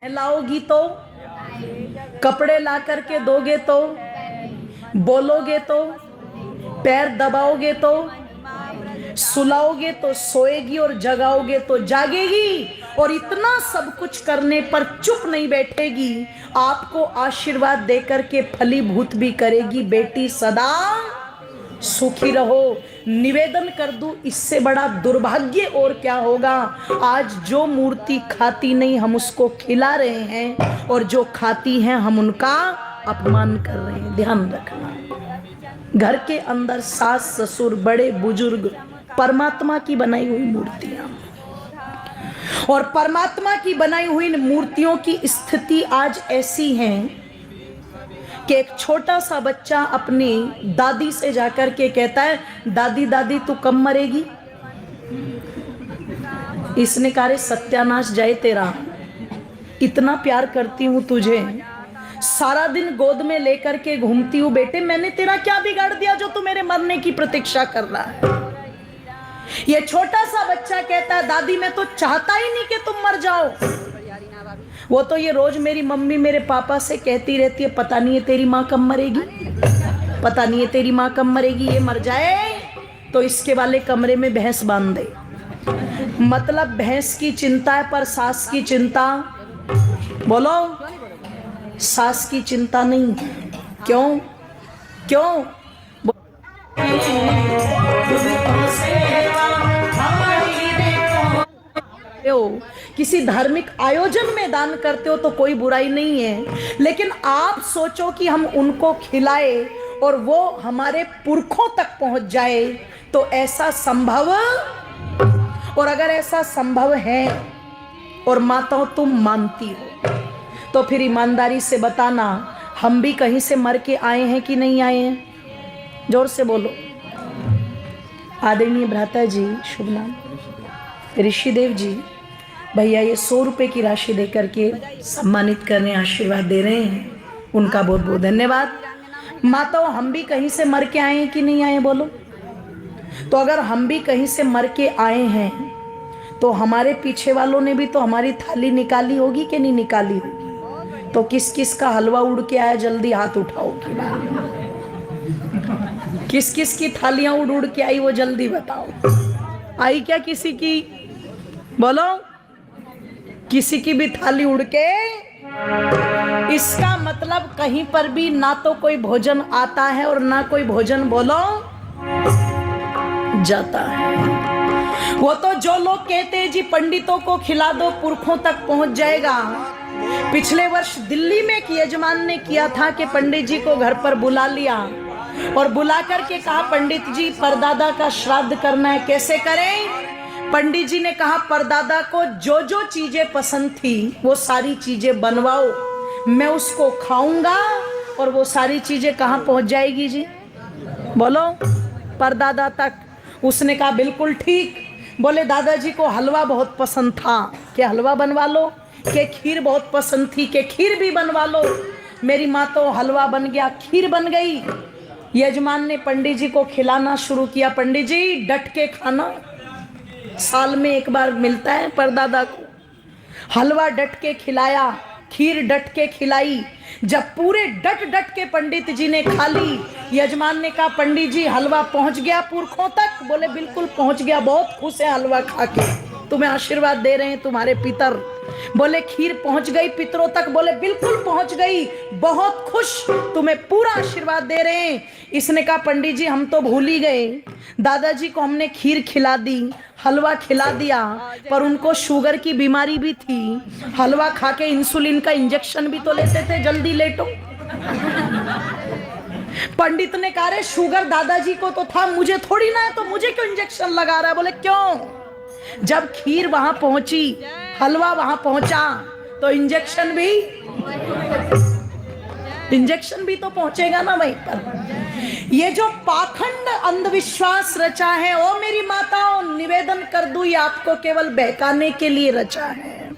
लाओगी तो, कपड़े ला करके दोगे तो, बोलोगे तो, पैर दबाओगे तो, सुलाओगे तो सोएगी और जगाओगे तो जागेगी। और इतना सब कुछ करने पर चुप नहीं बैठेगी, आपको आशीर्वाद देकर के फलीभूत भी करेगी। बेटी सदा सुखी रहो। निवेदन कर दूं, इससे बड़ा दुर्भाग्य और क्या होगा। आज जो मूर्ति खाती नहीं हम उसको खिला रहे हैं, और जो खाती हैं हम उनका अपमान कर रहे हैं। ध्यान रखना, घर के अंदर सास ससुर बड़े बुजुर्ग परमात्मा की बनाई हुई मूर्तियां, और परमात्मा की बनाई हुई मूर्तियों की स्थिति आज ऐसी है कि एक छोटा सा बच्चा अपनी दादी से जाकर के कहता है, दादी दादी तू कब मरेगी। इसने कहा, रे सत्यानाश जाए तेरा, इतना प्यार करती हूं तुझे, सारा दिन गोद में लेकर के घूमती हूं बेटे, मैंने तेरा क्या बिगाड़ दिया जो तू मेरे मरने की प्रतीक्षा कर रहा है। ये छोटा सा बच्चा कहता है, दादी मैं तो चाहता ही नहीं कि तुम मर जाओ। वो तो ये रोज मेरी मम्मी मेरे पापा से कहती रहती है, पता नहीं है तेरी माँ कब मरेगी, पता नहीं है तेरी माँ कब मरेगी। ये मर जाए तो इसके वाले कमरे में भैंस बांध दे। मतलब भैंस की चिंता है पर सास की चिंता, बोलो, सास की चिंता नहीं। क्यों क्यों? हो किसी धार्मिक आयोजन में दान करते हो तो कोई बुराई नहीं है, लेकिन आप सोचो कि हम उनको खिलाए और वो हमारे पुरखों तक पहुंच जाए, तो ऐसा संभव? और अगर ऐसा संभव है और माताओं तुम मानती हो, तो फिर ईमानदारी से बताना, हम भी कहीं से मर के आए हैं कि नहीं आए हैं? जोर से बोलो। आदरणीय भ्राता जी, शुभ नाम ऋषिदेव जी, भैया ये 100 रुपए की राशि देकर के सम्मानित करने, आशीर्वाद दे रहे हैं, उनका बहुत बहुत धन्यवाद। माताओं, हम भी कहीं से मर के आए हैं कि नहीं आए हैं? बोलो। तो अगर हम भी कहीं से मर के आए हैं, तो हमारे पीछे वालों ने भी तो हमारी थाली निकाली होगी कि नहीं निकाली होगी? तो किस किस का हलवा उड़ के आया, जल्दी हाथ उठाओ। किस किस की थालियां उड़ उड़ के आई वो जल्दी बताओ। आई क्या किसी की? बोलो। किसी की भी थाली उड़ के, इसका मतलब कहीं पर भी ना तो कोई भोजन आता है और ना कोई भोजन, बोलो, जाता है। वो तो जो लोग कहते हैं जी पंडितों को खिला दो पुरखों तक पहुंच जाएगा। पिछले वर्ष दिल्ली में एक यजमान ने किया था कि पंडित जी को घर पर बुला लिया और बुला करके कहा, पंडित जी परदादा का श्राद्ध करना है, कैसे करें? पंडित जी ने कहा, परदादा को जो जो चीजें पसंद थी वो सारी चीजें बनवाओ, मैं उसको खाऊंगा और वो सारी चीजें कहाँ पहुंच जाएगी जी? बोलो, परदादा तक। उसने कहा बिल्कुल ठीक। बोले दादाजी को हलवा बहुत पसंद था, कि हलवा बनवा लो, कि खीर बहुत पसंद थी, कि खीर भी बनवा लो। मेरी माँ तो हलवा बन गया, खीर बन गई। यजमान ने पंडित जी को खिलाना शुरू किया। पंडित जी डट के खाना, साल में एक बार मिलता है परदादा को। हलवा डट के खिलाया, खीर डट के खिलाई। जब पूरे डट डट के पंडित जी ने खा ली, यजमान ने कहा, पंडित जी हलवा पहुंच गया पुरखों तक? बोले बिल्कुल पहुंच गया, बहुत खुश है हलवा खा के, तुम्हें आशीर्वाद दे रहे हैं तुम्हारे पितर। बोले खीर पहुंच गई पितरों तक? बोले बिल्कुल पहुंच गई, बहुत खुश, तुम्हें पूरा आशीर्वाद दे रहे हैं। इसने कहा, पंडित जी हम तो भूल ही गए, दादाजी को हमने खीर खिला दी, हलवा खिला दिया, पर उनको शुगर की बीमारी भी थी, हलवा खा के इंसुलिन का इंजेक्शन भी तो लेते थे, जल्दी लेटो। पंडित ने कहा, रे शुगर दादाजी को तो था, मुझे थोड़ी ना है, तो मुझे क्यों इंजेक्शन लगा रहा है? बोले क्यों? जब खीर वहां पहुंची, हलवा वहां पहुंचा, तो इंजेक्शन भी तो पहुंचेगा ना वहीं पर। ये जो पाखंड अंधविश्वास रचा है, ओ मेरी माताओं, निवेदन कर दूं, ये आपको केवल बहकाने के लिए रचा है।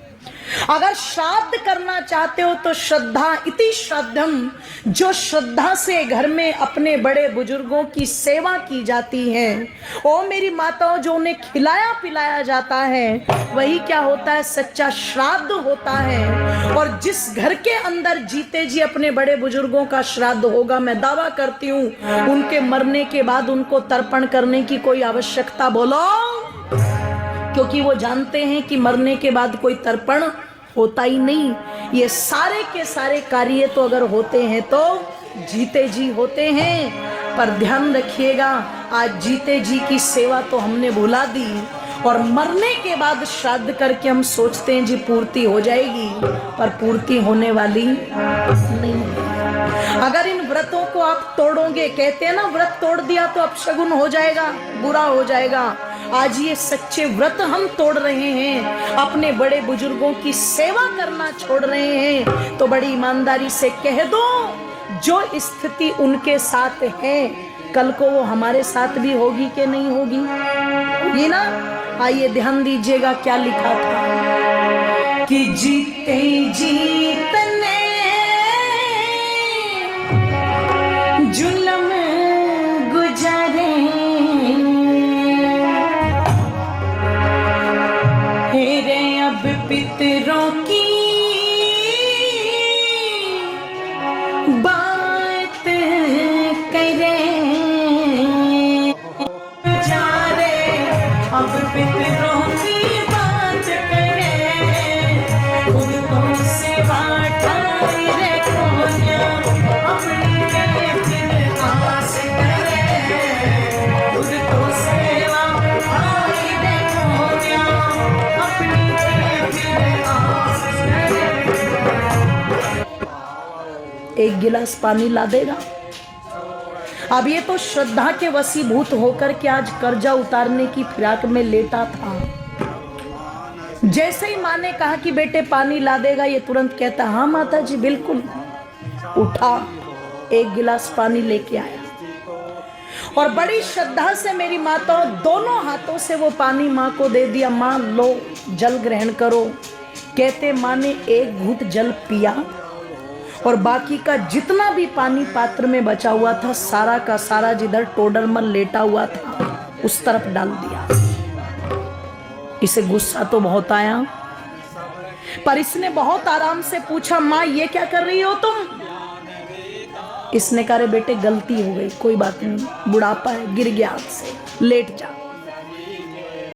अगर श्राद्ध करना चाहते हो तो श्रद्धा इति श्राद्धम, जो श्रद्धा से घर में अपने बड़े बुजुर्गों की सेवा की जाती है, ओ मेरी माताओं, जो उन्हें खिलाया पिलाया जाता है, वही क्या होता है, सच्चा श्राद्ध होता है। और जिस घर के अंदर जीते जी अपने बड़े बुजुर्गों का श्राद्ध होगा, मैं दावा करती हूँ उनके मरने के बाद उनको तर्पण करने की कोई आवश्यकता, बोलो, क्योंकि वो जानते हैं कि मरने के बाद कोई तर्पण होता ही नहीं। ये सारे के सारे कार्य तो अगर होते हैं तो जीते जी होते हैं। पर ध्यान रखिएगा, आज जीते जी की सेवा तो हमने भुला दी और मरने के बाद श्राद्ध करके हम सोचते हैं जी पूर्ति हो जाएगी, पर पूर्ति होने वाली नहीं। अगर इन व्रतों को आप तोड़ोगे, कहते हैं ना व्रत तोड़ दिया तो अपशगुन हो जाएगा, बुरा हो जाएगा। आज ये सच्चे व्रत हम तोड़ रहे हैं, अपने बड़े बुजुर्गों की सेवा करना छोड़ रहे हैं, तो बड़ी ईमानदारी से कह दो, जो स्थिति उनके साथ है कल को वो हमारे साथ भी होगी कि नहीं होगी, ये ना। आइए ध्यान दीजिएगा क्या लिखा था कि जीते जीतने जुल्म गुजारे, हेरे अब पितरों की बात करें, गुजारे अब पितरों की बात करें, उनको सेवा ठाई रे कोन्या, अपनी एक गिलास पानी ला देगा। अब ये तो श्रद्धा के वशीभूत होकर के आज कर्जा उतारने की फिराक में लेटा था। जैसे ही माँ ने कहा कि बेटे पानी ला देगा, ये तुरंत कहता हाँ माता जी बिल्कुल। उठा, एक गिलास पानी लेके आया और बड़ी श्रद्धा से मेरी माताओं दोनों हाथों से वो पानी माँ को दे दिया। माँ लो जल ग्रहण करो। कहते माँ ने एक घूंट जल पिया और बाकी का जितना भी पानी पात्र में बचा हुआ था सारा का सारा जिधर टोडरमल लेटा हुआ था उस तरफ डाल दिया। इसे गुस्सा तो बहुत आया, पर इसने बहुत आराम से पूछा माँ ये क्या कर रही हो तुम? इसने कहा रे बेटे गलती हो गई, कोई बात नहीं, बुढ़ापा है, गिर गया हाथ से, लेट जा।